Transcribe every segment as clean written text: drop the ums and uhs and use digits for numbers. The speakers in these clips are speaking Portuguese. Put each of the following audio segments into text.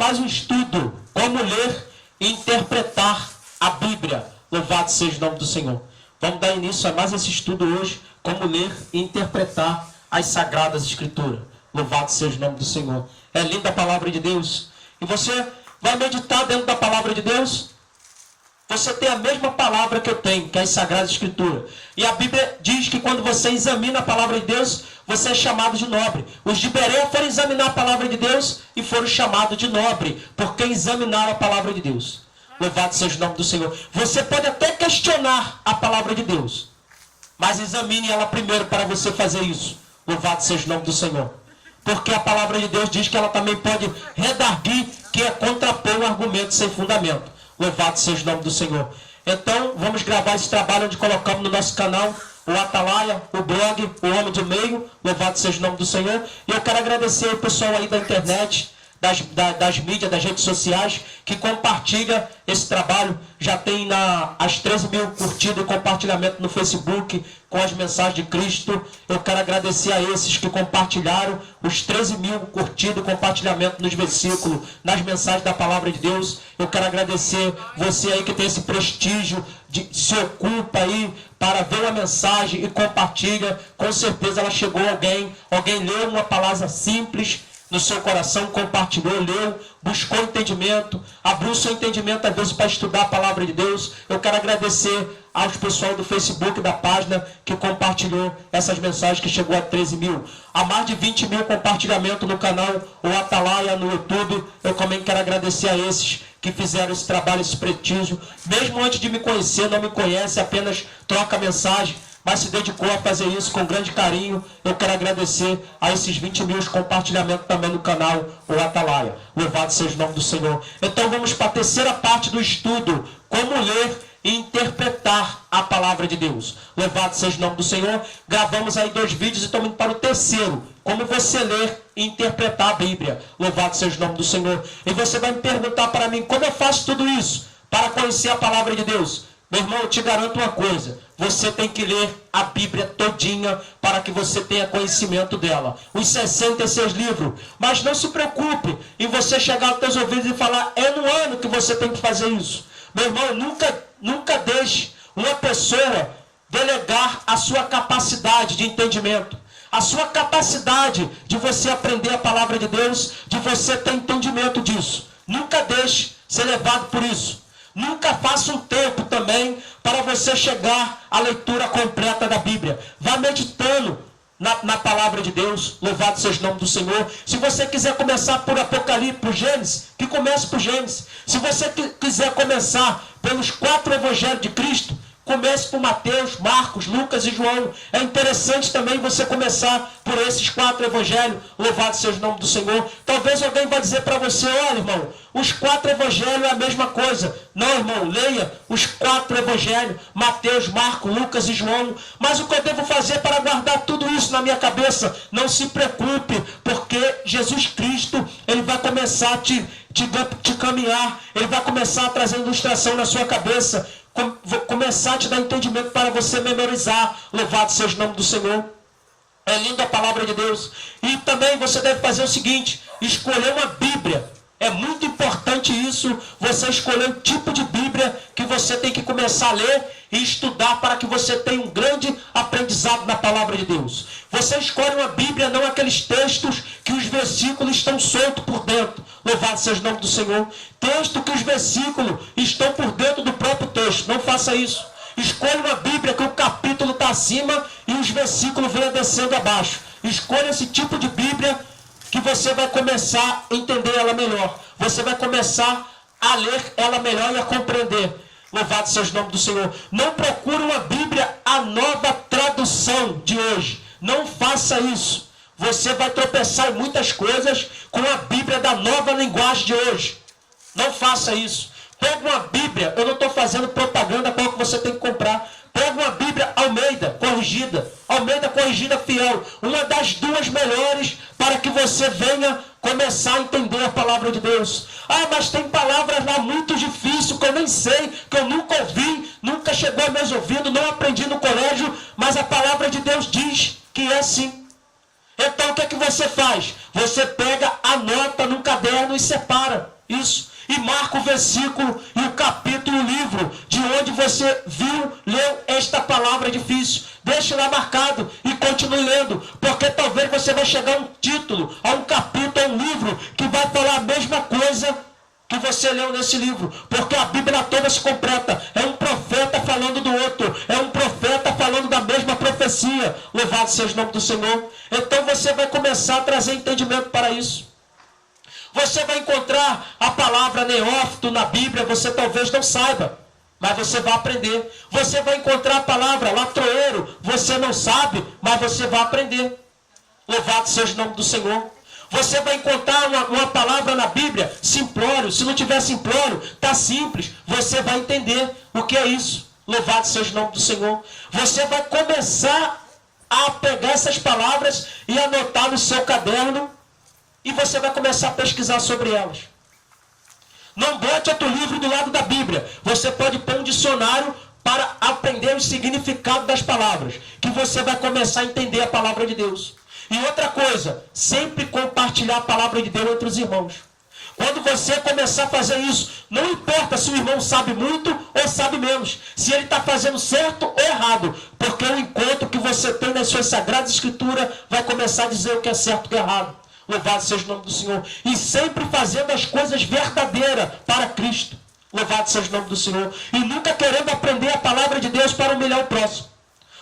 mais um estudo, como ler e interpretar a Bíblia. Louvado seja o nome do Senhor. Vamos dar início a mais esse estudo hoje, como ler e interpretar as Sagradas Escrituras. Louvado seja o nome do Senhor. É linda a palavra de Deus. E você vai meditar dentro da palavra de Deus. Você tem a mesma palavra que eu tenho, que é as Sagradas Escrituras. E a Bíblia diz que quando você examina a palavra de Deus, você é chamado de nobre. Os de Berea foram examinar a palavra de Deus e foram chamados de nobre, porque examinaram a palavra de Deus. Louvado seja o nome do Senhor. Você pode até questionar a palavra de Deus, mas examine ela primeiro para você fazer isso. Louvado seja o nome do Senhor. Porque a palavra de Deus diz que ela também pode redarguir, que é contrapor um argumento sem fundamento. Louvado seja o nome do Senhor. Então, vamos gravar esse trabalho onde colocamos no nosso canal o Atalaia, o blog, o Homem de Meio. Louvado seja o nome do Senhor. E eu quero agradecer o pessoal aí da internet, das mídias, das redes sociais, que compartilha esse trabalho. Já tem as 13 mil curtidas e compartilhamento no Facebook com as mensagens de Cristo. Eu quero agradecer a esses que compartilharam os 13 mil curtidas e compartilhamento nos versículos, nas mensagens da palavra de Deus. Eu quero agradecer você aí que tem esse prestígio, se ocupa aí para ver uma mensagem e compartilha. Com certeza ela chegou a alguém leu uma palavra simples no seu coração, compartilhou, leu, buscou entendimento, abriu seu entendimento às vezes para estudar a palavra de Deus. Eu quero agradecer aos pessoal do Facebook, da página, que compartilhou essas mensagens, que chegou a 13 mil. Há mais de 20 mil compartilhamentos no canal o Atalaia no YouTube. Eu também quero agradecer a esses que fizeram esse trabalho, esse prestígio. Mesmo antes de me conhecer, não me conhece, apenas troca mensagem, mas se dedicou a fazer isso com grande carinho. Eu quero agradecer a esses 20 mil compartilhamentos também no canal o Atalaia. Louvado seja o nome do Senhor. Então vamos para a terceira parte do estudo, como ler e interpretar a palavra de Deus. Louvado seja o nome do Senhor. Gravamos aí 2 vídeos e estamos indo para o terceiro, como você ler e interpretar a Bíblia. Louvado seja o nome do Senhor. E você vai me perguntar para mim, como eu faço tudo isso para conhecer a palavra de Deus? Meu irmão, eu te garanto uma coisa: você tem que ler a Bíblia todinha para que você tenha conhecimento dela. Os 66 livros. Mas não se preocupe em você chegar aos teus ouvidos e falar, é no ano que você tem que fazer isso. Meu irmão, nunca deixe uma pessoa delegar a sua capacidade de entendimento, a sua capacidade de você aprender a palavra de Deus, de você ter entendimento disso. Nunca deixe ser levado por isso. Nunca faça um tempo também para você chegar à leitura completa da Bíblia. Vá meditando na palavra de Deus. Louvado seja o nome do Senhor. Se você quiser começar por Apocalipse, por Gênesis, que comece por Gênesis. Se você quiser começar pelos 4 evangelhos de Cristo, comece por Mateus, Marcos, Lucas e João. É interessante também você começar por esses 4 evangelhos. Louvado seja o nome do Senhor. Talvez alguém vai dizer para você, olha, irmão, os 4 evangelhos é a mesma coisa. Não, irmão, leia os 4 evangelhos, Mateus, Marcos, Lucas e João. Mas o que eu devo fazer para guardar tudo isso na minha cabeça? Não se preocupe, porque Jesus Cristo, ele vai começar a te caminhar, ele vai começar a trazer ilustração na sua cabeça, começar a te dar entendimento para você memorizar. Louvado seja o nome do Senhor. É linda a palavra de Deus. E também você deve fazer o seguinte, escolher uma Bíblia. É muito importante isso, você escolher o tipo de Bíblia que você tem que começar a ler e estudar para que você tenha um grande aprendizado na palavra de Deus. Você escolhe uma Bíblia, não aqueles textos que os versículos estão soltos por dentro. Louvado seja o nome do Senhor. Texto que os versículos estão por dentro do próprio texto. Não faça isso. Escolha uma Bíblia que o capítulo está acima e os versículos venham descendo abaixo. Escolha esse tipo de Bíblia que você vai começar a entender ela melhor. Você vai começar a ler ela melhor e a compreender. Louvado seja o nome do Senhor. Não procure uma Bíblia, a nova tradução de hoje. Não faça isso. Você vai tropeçar em muitas coisas com a Bíblia da nova linguagem de hoje. Não faça isso. Pega uma Bíblia, eu não estou fazendo propaganda qual que você tem que comprar. Pega uma Bíblia Almeida corrigida, Almeida corrigida fiel, uma das 2 melhores para que você venha começar a entender a palavra de Deus. Ah, mas tem palavras lá muito difíceis que eu nem sei, que eu nunca ouvi, nunca chegou a meus ouvidos, não aprendi no colégio, mas a palavra de Deus diz que é assim. Então o que é que você faz? Você pega, anota num caderno e separa. isso. E marca o versículo e o capítulo, o livro, de onde você viu, leu esta palavra difícil. Deixe lá marcado e continue lendo, porque talvez você vai chegar a um título, a um capítulo, a um livro, que vai falar a mesma coisa que você leu nesse livro, porque a Bíblia toda se completa. É um profeta falando do outro, é um profeta falando da mesma profecia. Louvado seja o nome do Senhor. Então você vai começar a trazer entendimento para isso. Você vai encontrar a palavra neófito na Bíblia, você talvez não saiba, mas você vai aprender. Você vai encontrar a palavra latroeiro, você não sabe, mas você vai aprender. Louvado seja o nome do Senhor. Você vai encontrar uma palavra na Bíblia, simplório. Se não tiver simplório, está simples. Você vai entender o que é isso. Louvado seja o nome do Senhor. Você vai começar a pegar essas palavras e anotar no seu caderno. E você vai começar a pesquisar sobre elas. Não bote outro livro do lado da Bíblia. Você pode pôr um dicionário para aprender o significado das palavras. Que você vai começar a entender a palavra de Deus. E outra coisa, sempre compartilhar a palavra de Deus entre os irmãos. Quando você começar a fazer isso, não importa se o irmão sabe muito ou sabe menos. Se ele está fazendo certo ou errado. Porque o encontro que você tem nas suas sagradas escrituras vai começar a dizer o que é certo e o que é errado. Louvado seja o nome do Senhor. E sempre fazendo as coisas verdadeiras para Cristo. Louvado seja o nome do Senhor. E nunca querendo aprender a palavra de Deus para humilhar o próximo.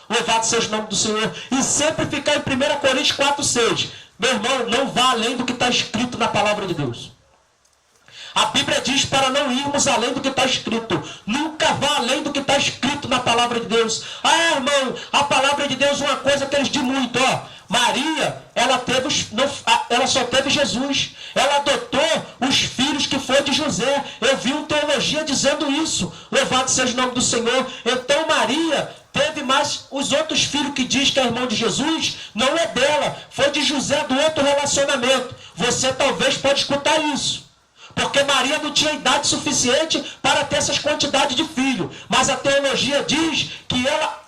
Louvado seja o nome do Senhor. E sempre ficar em 1 Coríntios 4,6. Meu irmão, não vá além do que está escrito na palavra de Deus. A Bíblia diz para não irmos além do que está escrito. Nunca vá além do que está escrito na palavra de Deus. Ah, irmão, a palavra de Deus é uma coisa que eles dizem muito, ó. Maria, ela só teve Jesus. Ela adotou os filhos que foi de José. Eu vi uma teologia dizendo isso. Louvado seja o nome do Senhor. Então Maria teve mais os outros filhos que diz que é irmão de Jesus, não é dela. Foi de José do outro relacionamento. Você talvez pode escutar isso. Porque Maria não tinha idade suficiente para ter essas quantidades de filhos. Mas a teologia diz que ela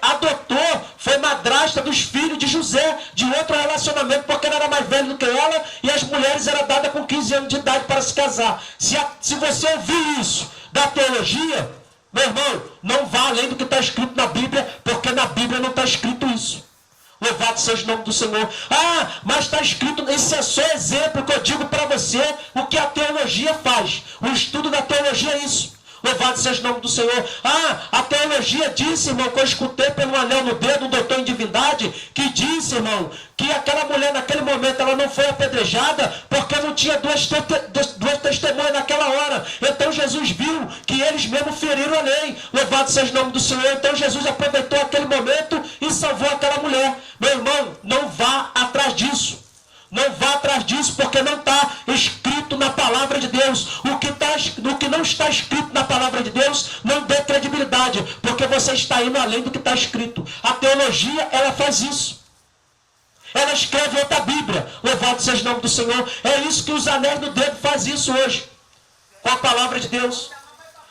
adotou, foi madrasta dos filhos de José, de outro relacionamento, porque ela era mais velha do que ela, e as mulheres eram dadas com 15 anos de idade para se casar. Se você ouvir isso da teologia, meu irmão, não vá além do que está escrito na Bíblia, porque na Bíblia não está escrito isso. Louvado seja o nome do Senhor. Ah, mas está escrito, esse é só exemplo que eu digo para você, o que a teologia faz. O estudo da teologia é isso. Louvado seja o nome do Senhor. Ah, a teologia disse, irmão, que eu escutei pelo anel no dedo, um doutor em divindade, que disse, irmão, que aquela mulher naquele momento ela não foi apedrejada porque não tinha duas testemunhas naquela hora. Então Jesus viu que eles mesmo feriram a lei. Louvado seja o nome do Senhor. Então Jesus aproveitou aquele momento e salvou aquela mulher. Meu irmão, não vá atrás disso. Não vá atrás disso, porque não está escrito na palavra de Deus. O que não está escrito na palavra de Deus, não dê credibilidade, porque você está indo além do que está escrito. A teologia, ela faz isso. Ela escreve outra Bíblia. Louvado seja o nome do Senhor. É isso que os anéis do dedo fazem isso hoje, com a palavra de Deus.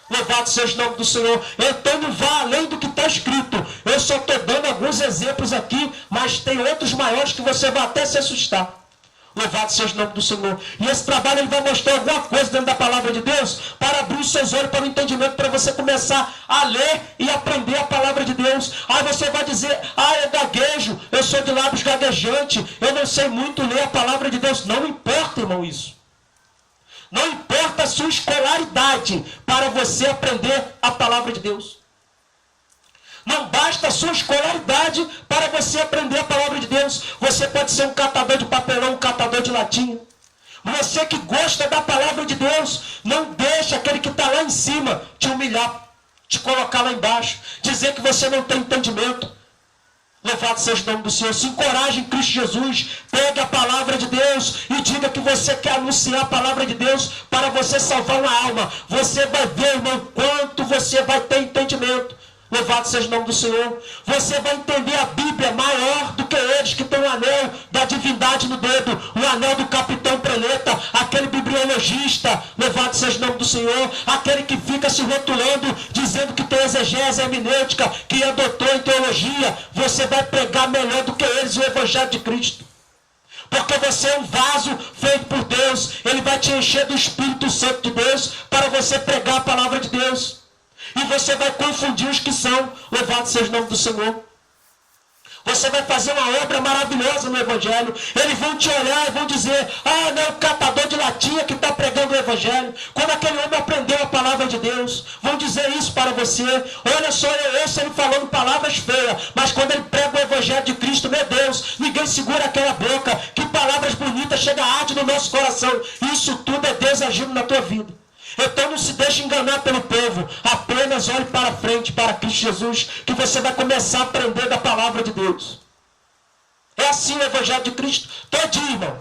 Louvado seja o nome do Senhor. Então não vá além do que está escrito. Eu só estou dando alguns exemplos aqui, mas tem outros maiores que você vai até se assustar. Louvado seja o nome do Senhor. E esse trabalho ele vai mostrar alguma coisa dentro da palavra de Deus para abrir os seus olhos para o entendimento, para você começar a ler e aprender a palavra de Deus. Aí você vai dizer, eu gaguejo, eu sou de lábios gaguejante, eu não sei muito ler a palavra de Deus. Não importa, irmão, isso. Não importa a sua escolaridade para você aprender a palavra de Deus. Não basta a sua escolaridade para você aprender a palavra de Deus. Você pode ser um catador de papelão, um catador de latinha. Você que gosta da palavra de Deus, não deixa aquele que está lá em cima te humilhar, te colocar lá embaixo, dizer que você não tem entendimento. Louvado seja o nome do Senhor. Se encoraje em Cristo Jesus. Pegue a palavra de Deus e diga que você quer anunciar a palavra de Deus para você salvar uma alma. Você vai ver, irmão, quanto você vai ter entendimento. Louvado seja o nome do Senhor. Você vai entender a Bíblia maior do que eles que têm o anel da divindade no dedo, o anel do capitão preleta, aquele bibliologista. Louvado seja o nome do Senhor. Aquele que fica se rotulando, dizendo que tem exegese, hermenêutica, que é doutor em teologia. Você vai pregar melhor do que eles o Evangelho de Cristo. Porque você é um vaso feito por Deus. Ele vai te encher do Espírito Santo de Deus para você pregar a palavra de Deus. E você vai confundir os que são. Louvado seja o nome do Senhor. Você vai fazer uma obra maravilhosa no Evangelho. Eles vão te olhar e vão dizer: ah, não é o catador de latinha que está pregando o Evangelho. Quando aquele homem aprendeu a palavra de Deus. Vão dizer isso para você. Olha só, eu ouço ele falando palavras feias. Mas quando ele prega o Evangelho de Cristo, meu Deus, ninguém segura aquela boca. Que palavras bonitas, chega a arte no nosso coração. Isso tudo é Deus agindo na tua vida. Então não se deixe enganar pelo povo. Apenas olhe para frente, para Cristo Jesus, que você vai começar a aprender da palavra de Deus. É assim o Evangelho de Cristo. Todinho, irmão.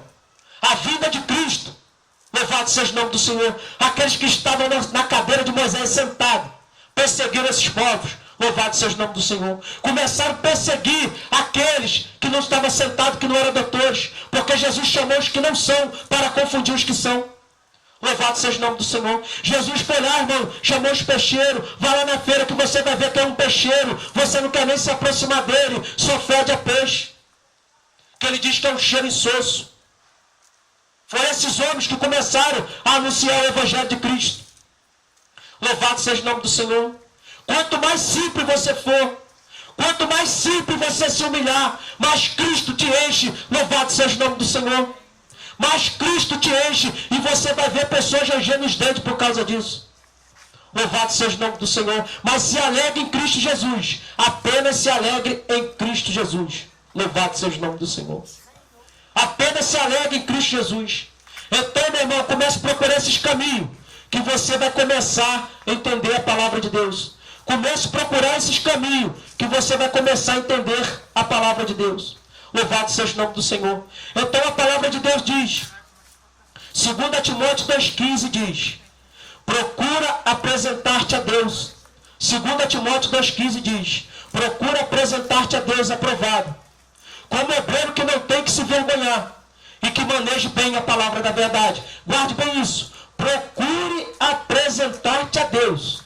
A vida de Cristo. Louvado seja o nome do Senhor. Aqueles que estavam na cadeira de Moisés sentado, perseguiram esses povos. Louvado seja o nome do Senhor. Começaram a perseguir aqueles que não estavam sentados, que não eram doutores. Porque Jesus chamou os que não são para confundir os que são. Louvado seja o nome do Senhor. Jesus foi lá, irmão, chamou os peixeiros. Vai lá na feira que você vai ver que é um peixeiro. Você não quer nem se aproximar dele, só fede a peixe. Que ele diz que é um cheiro insosso. Foram esses homens que começaram a anunciar o Evangelho de Cristo. Louvado seja o nome do Senhor. Quanto mais simples você for, quanto mais simples você se humilhar, mais Cristo te enche. Louvado seja o nome do Senhor. Mas Cristo te enche e você vai ver pessoas rangendo os dentes por causa disso. Louvado seja o nome do Senhor. Mas se alegre em Cristo Jesus. Apenas se alegre em Cristo Jesus. Louvado seja o nome do Senhor. Apenas se alegre em Cristo Jesus. Então, meu irmão, comece a procurar esses caminhos, que você vai começar a entender a palavra de Deus. Comece a procurar esses caminhos, que você vai começar a entender a palavra de Deus. Louvado seja o nome do Senhor. Então a palavra de Deus diz, 2 Timóteo 2,15 diz: procura apresentar-te a Deus. 2 Timóteo 2,15 diz: procura apresentar-te a Deus aprovado, como obreiro que não tem que se vergonhar e que maneje bem a palavra da verdade. Guarde bem isso. Procure apresentar-te a Deus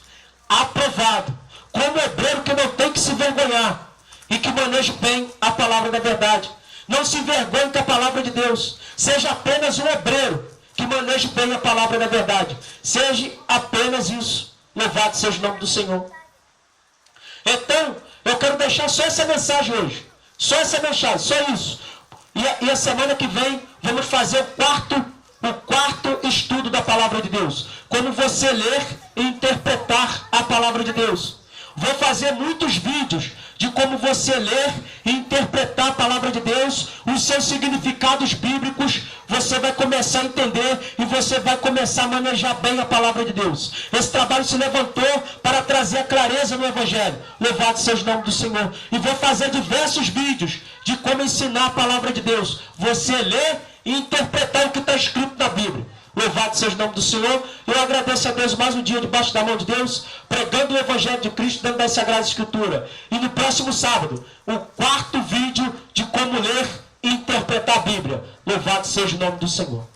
aprovado, como obreiro que não tem que se vergonhar e que maneje bem a palavra da verdade. Não se envergonhe com a palavra de Deus. Seja apenas um obreiro que maneje bem a palavra da verdade. Seja apenas isso. Louvado seja o nome do Senhor. Então, eu quero deixar só essa mensagem hoje. Só essa mensagem, só isso. E a semana que vem, vamos fazer o quarto estudo da palavra de Deus. Como você ler e interpretar a palavra de Deus. Vou fazer muitos vídeos de como você ler e interpretar a palavra de Deus, os seus significados bíblicos, você vai começar a entender e você vai começar a manejar bem a palavra de Deus. Esse trabalho se levantou para trazer a clareza no Evangelho. Louvado seja o nome do Senhor. E vou fazer diversos vídeos de como ensinar a palavra de Deus. Você ler e interpretar o que está escrito na Bíblia. Louvado seja o nome do Senhor. Eu agradeço a Deus mais um dia debaixo da mão de Deus, pregando o Evangelho de Cristo dentro da Sagrada Escritura. E no próximo sábado, o quarto vídeo de como ler e interpretar a Bíblia. Louvado seja o nome do Senhor.